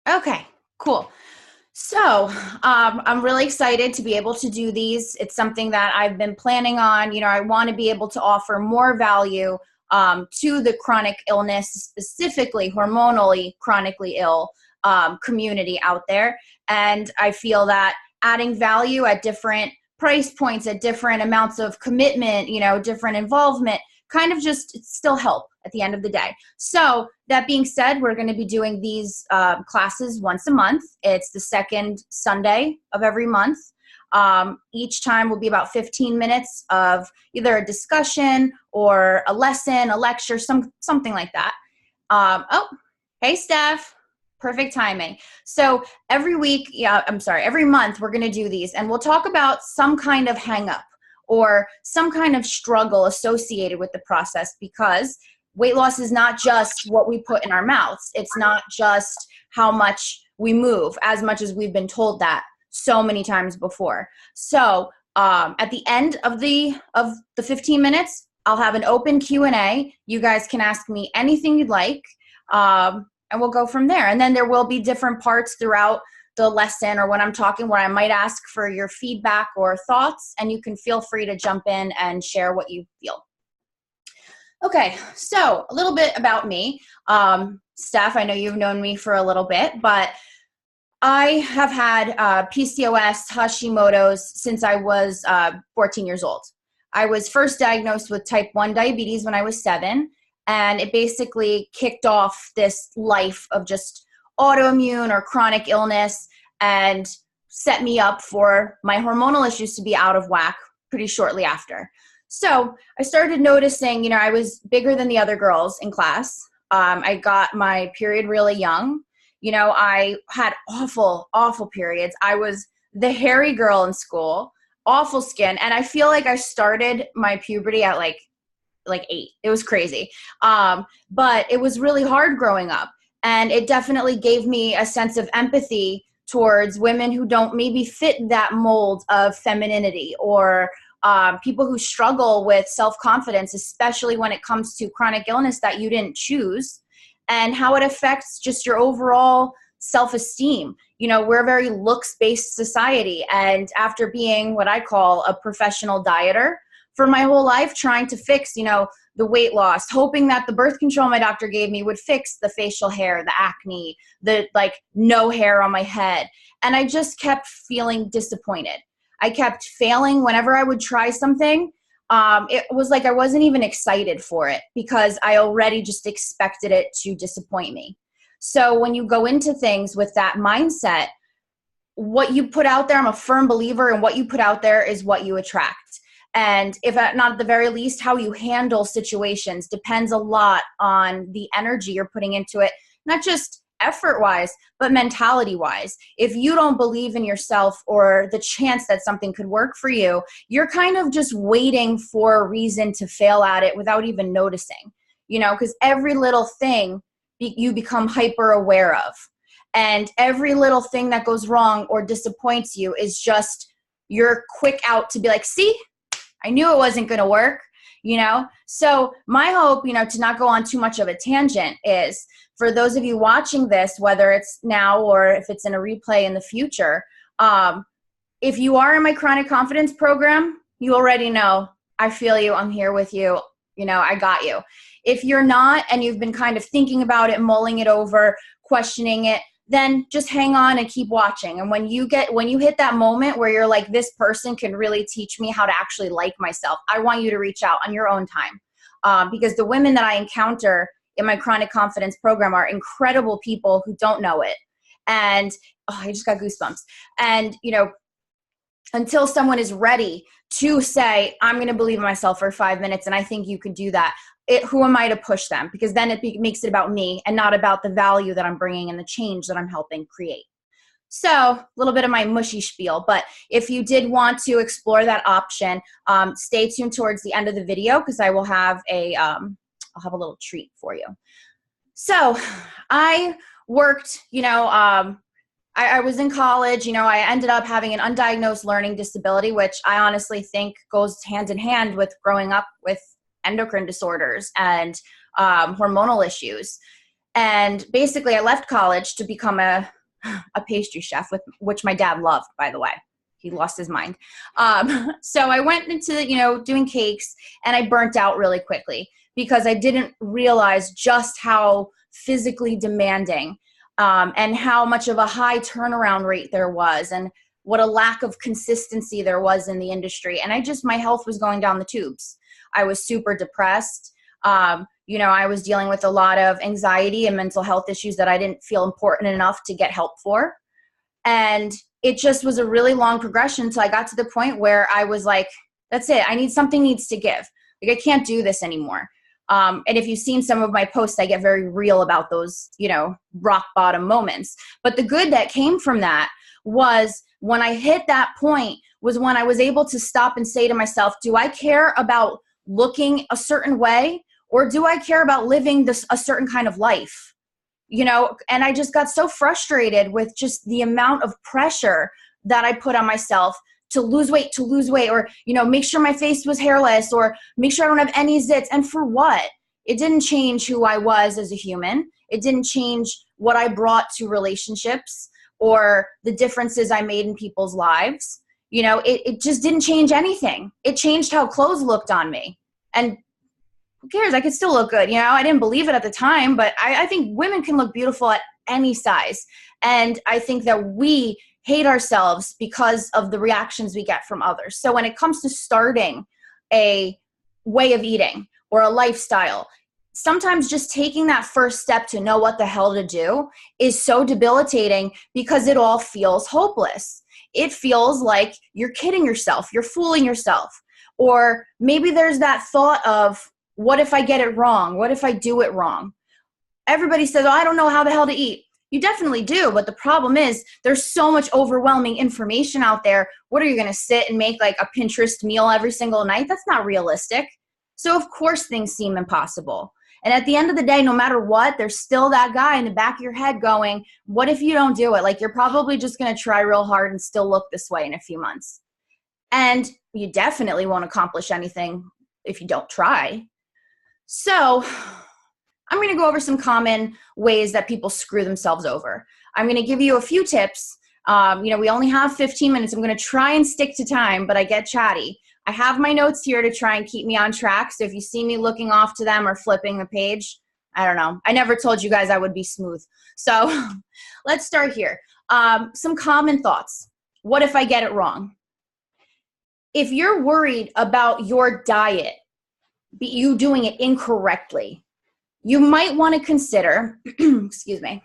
Okay, cool. So, I'm really excited to be able to do these. It's something that I've been planning on. I want to be able to offer more value to the chronic illness, specifically hormonally chronically ill community out there. And I feel that adding value at different price points, at different amounts of commitment, different involvement, kind of just still help at the end of the day. So that being said, we're going to be doing these classes once a month. It's the second Sunday of every month. Each time will be about 15 minutes of either a discussion or a lesson, a lecture, something like that. Oh, hey, Steph. Perfect timing. So every month we're going to do these, and we'll talk about some kind of hang up or some kind of struggle associated with the process, because weight loss is not just what we put in our mouths. It's not just how much we move, as much as we've been told that so many times before. So at the end of the 15 minutes, I'll have an open Q&A. You guys can ask me anything you'd like, and we'll go from there. And then there will be different parts throughout the lesson or when I'm talking where I might ask for your feedback or thoughts, and you can feel free to jump in and share what you feel. Okay, so a little bit about me. Steph, I know you've known me for a little bit, but I have had PCOS, Hashimoto's since I was 14 years old. I was first diagnosed with type 1 diabetes when I was 7, and it basically kicked off this life of just autoimmune or chronic illness and set me up for my hormonal issues to be out of whack pretty shortly after. So I started noticing, I was bigger than the other girls in class. I got my period really young. I had awful, awful periods. I was the hairy girl in school, awful skin. And I feel like I started my puberty at like 8. It was crazy. But it was really hard growing up. And it definitely gave me a sense of empathy towards women who don't maybe fit that mold of femininity, or people who struggle with self-confidence, especially when it comes to chronic illness that you didn't choose, and how it affects just your overall self-esteem. We're a very looks-based society. And after being what I call a professional dieter for my whole life, trying to fix, the weight loss, hoping that the birth control my doctor gave me would fix the facial hair, the acne, the no hair on my head. And I just kept feeling disappointed. I kept failing whenever I would try something. It was like I wasn't even excited for it because I already just expected it to disappoint me. So when you go into things with that mindset, what you put out there, I'm a firm believer in what you put out there is what you attract. And if not at the very least, how you handle situations depends a lot on the energy you're putting into it, not just effort-wise, but mentality-wise. If you don't believe in yourself or the chance that something could work for you, you're kind of just waiting for a reason to fail at it without even noticing, because every little thing you become hyper aware of. And every little thing that goes wrong or disappoints you is just your quick out to be like, see, I knew it wasn't going to work, So my hope, to not go on too much of a tangent, is for those of you watching this, whether it's now or if it's in a replay in the future, if you are in my chronic confidence program, you already know I feel you. I'm here with you. I got you. If you're not, and you've been kind of thinking about it, mulling it over, questioning it, then just hang on and keep watching. And when you hit that moment where you're like, this person can really teach me how to actually like myself, I want you to reach out on your own time. Because the women that I encounter in my chronic confidence program are incredible people who don't know it. And I just got goosebumps. And, until someone is ready to say, I'm going to believe in myself for 5 minutes, and I think you could do that, who am I to push them? Because then it makes it about me and not about the value that I'm bringing and the change that I'm helping create. So a little bit of my mushy spiel, but if you did want to explore that option, stay tuned towards the end of the video, because I will have I'll have a little treat for you. So I worked, I was in college, I ended up having an undiagnosed learning disability, which I honestly think goes hand in hand with growing up with endocrine disorders and hormonal issues. And basically I left college to become a pastry chef, which my dad loved, by the way. He lost his mind. So I went into, doing cakes, and I burnt out really quickly because I didn't realize just how physically demanding and how much of a high turnaround rate there was, and what a lack of consistency there was in the industry. And my health was going down the tubes. I was super depressed. I was dealing with a lot of anxiety and mental health issues that I didn't feel important enough to get help for. And it just was a really long progression until I got to the point where I was like, that's it. Something needs to give. Like, I can't do this anymore. And if you've seen some of my posts, I get very real about those, rock bottom moments. But the good that came from that was when I hit that point was when I was able to stop and say to myself, do I care about looking a certain way, or do I care about living a certain kind of life? And I just got so frustrated with just the amount of pressure that I put on myself to lose weight, or, make sure my face was hairless, or make sure I don't have any zits. And for what? It didn't change who I was as a human. It didn't change what I brought to relationships or the differences I made in people's lives. It just didn't change anything. It changed how clothes looked on me. And who cares? I could still look good. I didn't believe it at the time, but I think women can look beautiful at any size. And I think that we hate ourselves because of the reactions we get from others. So when it comes to starting a way of eating or a lifestyle, sometimes just taking that first step to know what the hell to do is so debilitating because it all feels hopeless. It feels like you're kidding yourself, you're fooling yourself. Or maybe there's that thought of, what if I get it wrong? What if I do it wrong? Everybody says, oh, I don't know how the hell to eat. You definitely do, but the problem is there's so much overwhelming information out there. What are you going to sit and make like a Pinterest meal every single night? That's not realistic. So of course things seem impossible. And at the end of the day, no matter what, there's still that guy in the back of your head going, what if you don't do it? Like, you're probably just going to try real hard and still look this way in a few months. And you definitely won't accomplish anything if you don't try. So I'm going to go over some common ways that people screw themselves over. I'm going to give you a few tips. We only have 15 minutes. I'm going to try and stick to time, but I get chatty. I have my notes here to try and keep me on track. So if you see me looking off to them or flipping the page, I don't know. I never told you guys I would be smooth. So let's start here. Some common thoughts. What if I get it wrong? If you're worried about your diet, you doing it incorrectly, you might want to consider, excuse me,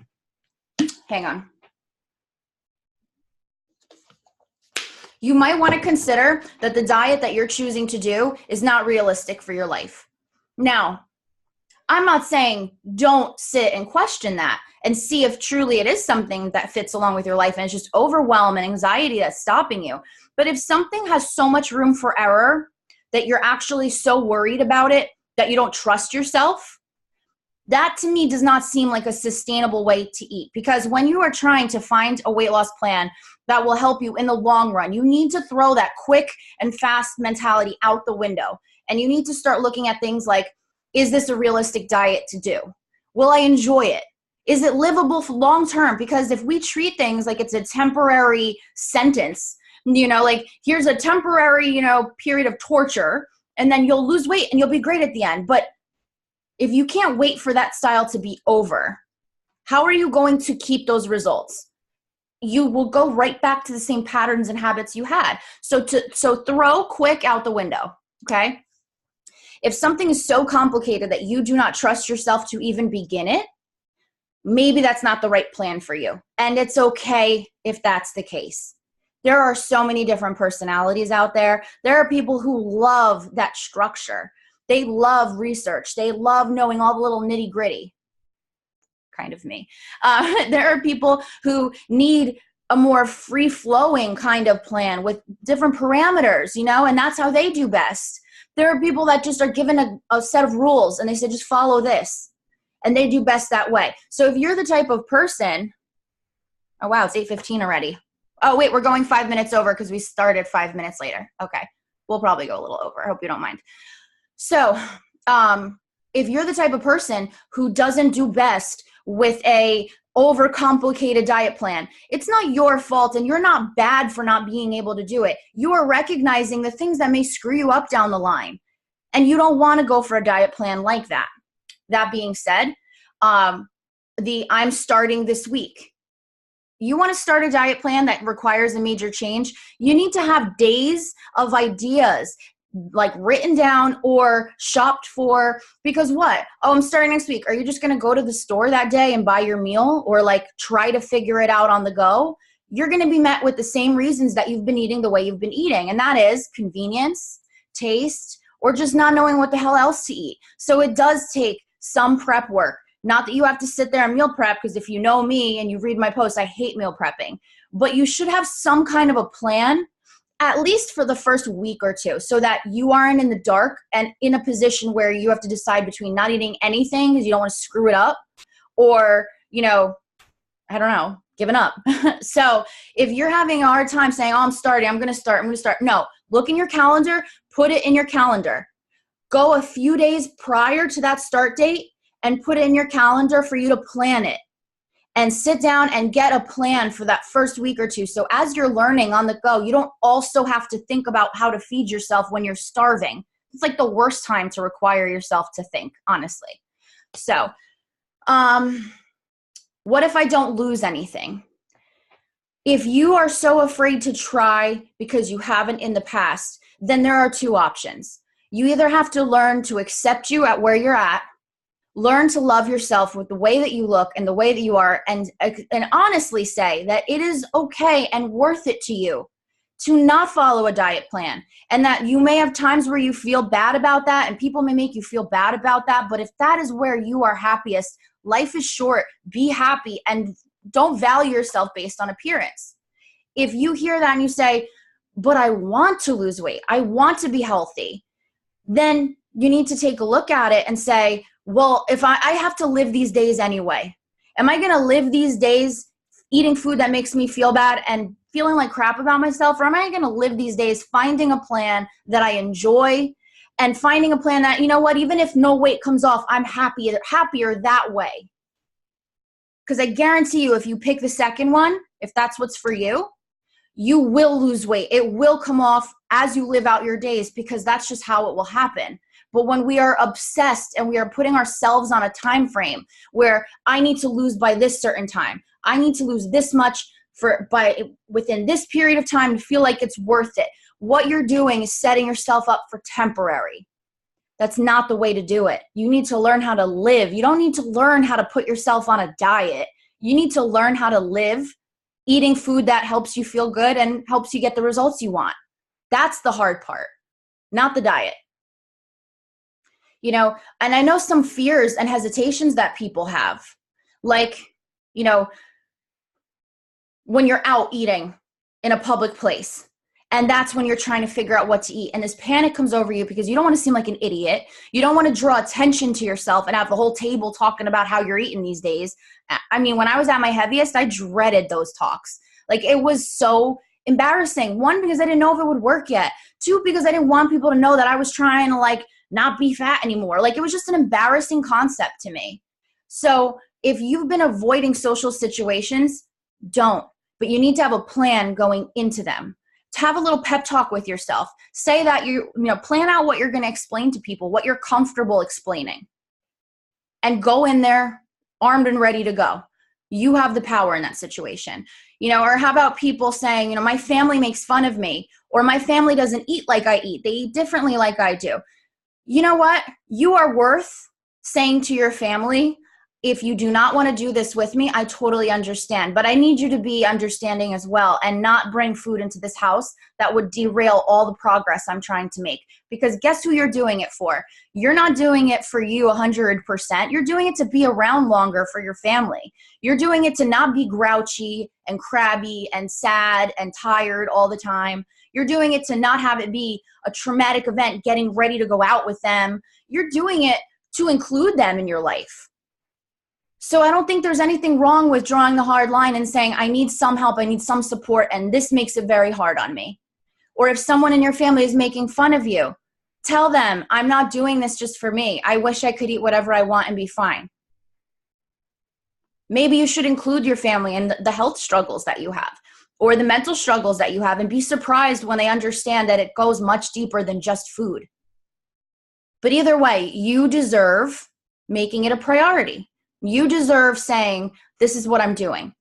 hang on. You might want to consider that the diet that you're choosing to do is not realistic for your life. Now, I'm not saying don't sit and question that and see if truly it is something that fits along with your life and it's just overwhelm and anxiety that's stopping you. But if something has so much room for error that you're actually so worried about it that you don't trust yourself, that to me does not seem like a sustainable way to eat. Because when you are trying to find a weight loss plan that will help you in the long run, you need to throw that quick and fast mentality out the window. And you need to start looking at things like, is this a realistic diet to do? Will I enjoy it? Is it livable for long term? Because if we treat things like it's a temporary sentence, like here's a temporary, period of torture, and then you'll lose weight and you'll be great at the end. But if you can't wait for that style to be over, how are you going to keep those results? You will go right back to the same patterns and habits you had. So throw quick out the window, okay? If something is so complicated that you do not trust yourself to even begin it, maybe that's not the right plan for you. And it's okay if that's the case. There are so many different personalities out there. There are people who love that structure. They love research. They love knowing all the little nitty gritty. Kind of me. There are people who need a more free-flowing kind of plan with different parameters, and that's how they do best. There are people that just are given a set of rules and they say, just follow this. And they do best that way. So if you're the type of person, oh wow, it's 8:15 already. Oh wait, we're going 5 minutes over because we started 5 minutes later. Okay, we'll probably go a little over. I hope you don't mind. So if you're the type of person who doesn't do best with a overcomplicated diet plan. It's not your fault, and you're not bad for not being able to do it. You are recognizing the things that may screw you up down the line, and you don't want to go for a diet plan like that. That being said, I'm starting this week. You want to start a diet plan that requires a major change, you need to have days of ideas like written down or shopped for. Because what? Oh, I'm starting next week. Are you just going to go to the store that day and buy your meal, or like try to figure it out on the go? You're going to be met with the same reasons that you've been eating the way you've been eating. And that is convenience, taste, or just not knowing what the hell else to eat. So it does take some prep work. Not that you have to sit there and meal prep, because if you know me and you read my posts, I hate meal prepping. But you should have some kind of a plan, at least for the first week or two, so that you aren't in the dark and in a position where you have to decide between not eating anything because you don't want to screw it up, or, I don't know, giving up. So if you're having a hard time saying, oh, I'm going to start. No, look in your calendar, put it in your calendar. Go a few days prior to that start date and put it in your calendar for you to plan it, and sit down and get a plan for that first week or two. So as you're learning on the go, you don't also have to think about how to feed yourself when you're starving. It's like the worst time to require yourself to think, honestly. So, what if I don't lose anything? If you are so afraid to try because you haven't in the past, then there are two options. You either have to learn to accept you at where you're at, learn to love yourself with the way that you look and the way that you are, and honestly say that it is okay and worth it to you to not follow a diet plan, and that you may have times where you feel bad about that, and people may make you feel bad about that. But if that is where you are happiest, life is short. Be happy and don't value yourself based on appearance. If you hear that and you say, but I want to lose weight, I want to be healthy, then you need to take a look at it and say, well, if I have to live these days anyway, am I going to live these days eating food that makes me feel bad and feeling like crap about myself? Or am I going to live these days finding a plan that I enjoy, and finding a plan that, you know what, even if no weight comes off, I'm happier that way? Because I guarantee you, if you pick the second one, if that's what's for you, you will lose weight. It will come off as you live out your days, because that's just how it will happen. But when we are obsessed and we are putting ourselves on a time frame where I need to lose by this certain time, I need to lose this much within this period of time to feel like it's worth it, what you're doing is setting yourself up for temporary. That's not the way to do it. You need to learn how to live. You don't need to learn how to put yourself on a diet. You need to learn how to live eating food that helps you feel good and helps you get the results you want. That's the hard part, not the diet. And I know some fears and hesitations that people have, like, when you're out eating in a public place, and that's when you're trying to figure out what to eat, and this panic comes over you because you don't want to seem like an idiot. You don't want to draw attention to yourself and have the whole table talking about how you're eating these days. I mean, when I was at my heaviest, I dreaded those talks. Like, it was so embarrassing. One, because I didn't know if it would work yet. Two, because I didn't want people to know that I was trying to not be fat anymore. Like, it was just an embarrassing concept to me. So if you've been avoiding social situations, don't. But you need to have a plan going into them. To have a little pep talk with yourself. Say that plan out what you're going to explain to people, what you're comfortable explaining. And go in there armed and ready to go. You have the power in that situation. Or how about people saying, my family makes fun of me, or my family doesn't eat like I eat. They eat differently like I do. You know what? You are worth saying to your family, if you do not want to do this with me, I totally understand. But I need you to be understanding as well, and not bring food into this house that would derail all the progress I'm trying to make. Because guess who you're doing it for? You're not doing it for you 100%. You're doing it to be around longer for your family. You're doing it to not be grouchy and crabby and sad and tired all the time. You're doing it to not have it be a traumatic event getting ready to go out with them. You're doing it to include them in your life. So I don't think there's anything wrong with drawing the hard line and saying, I need some help, I need some support, and this makes it very hard on me. Or if someone in your family is making fun of you, tell them, I'm not doing this just for me. I wish I could eat whatever I want and be fine. Maybe you should include your family in the health struggles that you have or the mental struggles that you have, and be surprised when they understand that it goes much deeper than just food. But either way, you deserve making it a priority. You deserve saying, this is what I'm doing.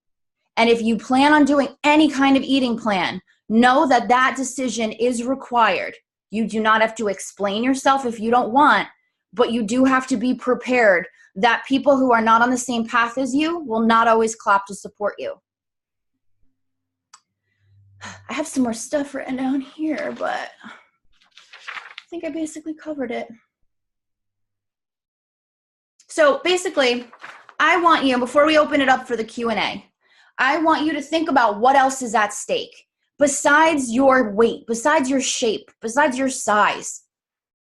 And if you plan on doing any kind of eating plan, know that that decision is required. You do not have to explain yourself if you don't want, but you do have to be prepared that people who are not on the same path as you will not always clap to support you. I have some more stuff written down here, but I think I basically covered it. So basically, I want you, before we open it up for the Q&A, I want you to think about what else is at stake besides your weight, besides your shape, besides your size,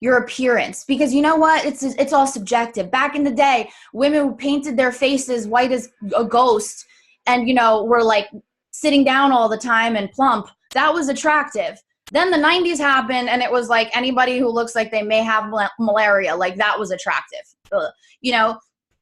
your appearance. Because you know what? It's all subjective. Back in the day, women who painted their faces white as a ghost and, you know, were like sitting down all the time and plump. That was attractive. Then the 90s happened and it was like anybody who looks like they may have malaria, like that was attractive. Ugh. You know,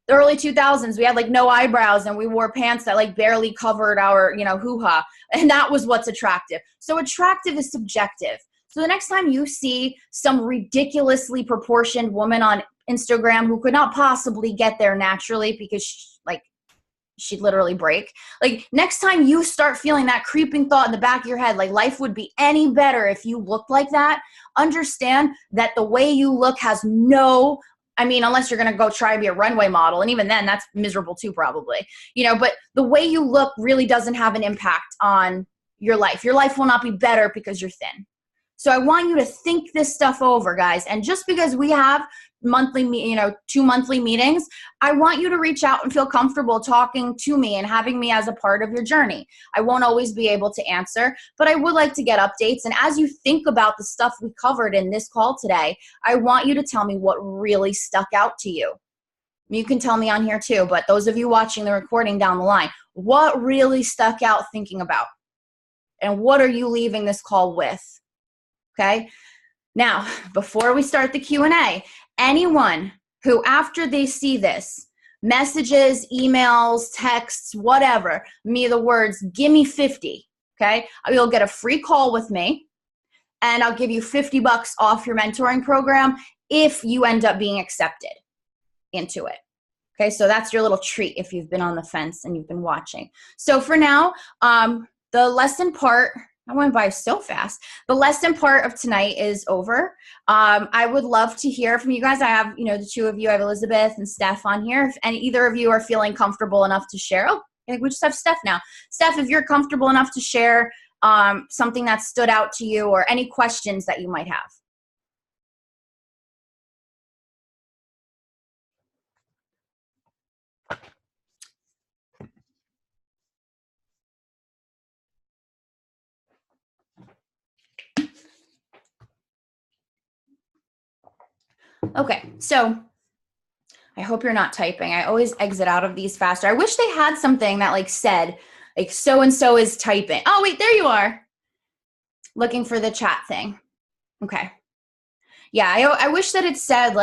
the early 2000s, we had like no eyebrows and we wore pants that like barely covered our, you know, hoo-ha. And that was what's attractive. So attractive is subjective. So the next time you see some ridiculously proportioned woman on Instagram who could not possibly get there naturally because she'd literally break. Like next time you start feeling that creeping thought in the back of your head, like life would be any better if you looked like that, understand that the way you look has no, I mean, unless you're going to go try to be a runway model. And even then that's miserable too, probably, you know, but the way you look really doesn't have an impact on your life. Your life will not be better because you're thin. So I want you to think this stuff over, guys. And just because we have monthly, 2 monthly meetings, I want you to reach out and feel comfortable talking to me and having me as a part of your journey. I won't always be able to answer, but I would like to get updates. And as you think about the stuff we covered in this call today, I want you to tell me what really stuck out to you. You can tell me on here too, but those of you watching the recording down the line, what really stuck out thinking about? And what are you leaving this call with? Okay. Now, before we start the Q&A, anyone who after they see this, messages, emails, texts, whatever, me the words, give me 50, okay? You'll get a free call with me and I'll give you $50 off your mentoring program if you end up being accepted into it. Okay, so that's your little treat if you've been on the fence and you've been watching. So for now, the lesson part, I went by so fast. The lesson part of tonight is over. I would love to hear from you guys. I have, the two of you, I have Elizabeth and Steph on here. If any either of you are feeling comfortable enough to share. Oh, I think we just have Steph now. Steph, if you're comfortable enough to share something that stood out to you or any questions that you might have. Okay, so I hope you're not typing. I always exit out of these faster. I wish they had something that said, so-and-so is typing. Oh, wait, there you are. Looking for the chat thing. Okay. Yeah, I wish that it said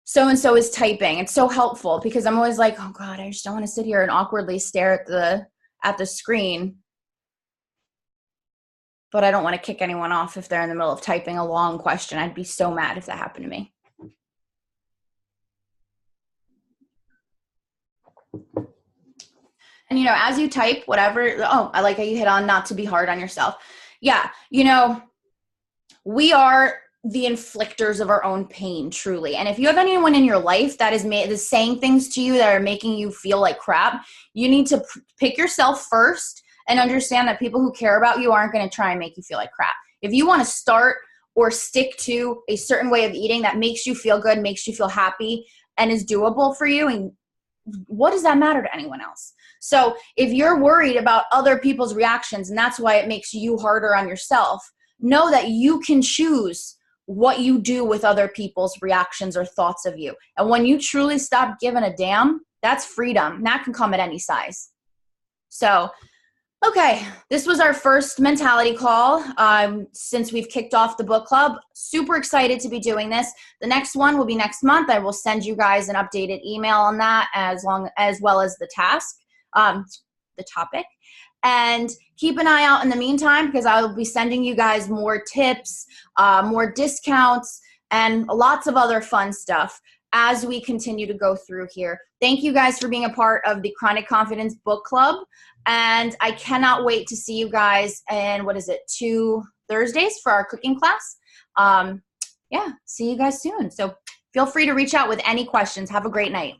so-and-so is typing. It's so helpful because I'm always like, oh God, I just don't want to sit here and awkwardly stare at the screen. But I don't want to kick anyone off if they're in the middle of typing a long question. I'd be so mad if that happened to me. And, as you type, whatever, I like how you hit on not to be hard on yourself. Yeah, we are the inflictors of our own pain, truly. And if you have anyone in your life that is saying things to you that are making you feel like crap, you need to pick yourself first and understand that people who care about you aren't going to try and make you feel like crap. If you want to start or stick to a certain way of eating that makes you feel good, makes you feel happy, and is doable for you, and what does that matter to anyone else? So if you're worried about other people's reactions and that's why it makes you harder on yourself, know that you can choose what you do with other people's reactions or thoughts of you. And when you truly stop giving a damn, that's freedom. And that can come at any size. So Okay, this was our first mentality call since we've kicked off the book club. Super excited to be doing this. The next one will be next month. I will send you guys an updated email on that as well as the task, the topic. And keep an eye out in the meantime, because I will be sending you guys more tips, more discounts, and lots of other fun stuff as we continue to go through here. Thank you guys for being a part of the Chronic Confidence Book Club. And I cannot wait to see you guys in, 2 Thursdays for our cooking class. Yeah, see you guys soon. So feel free to reach out with any questions. Have a great night.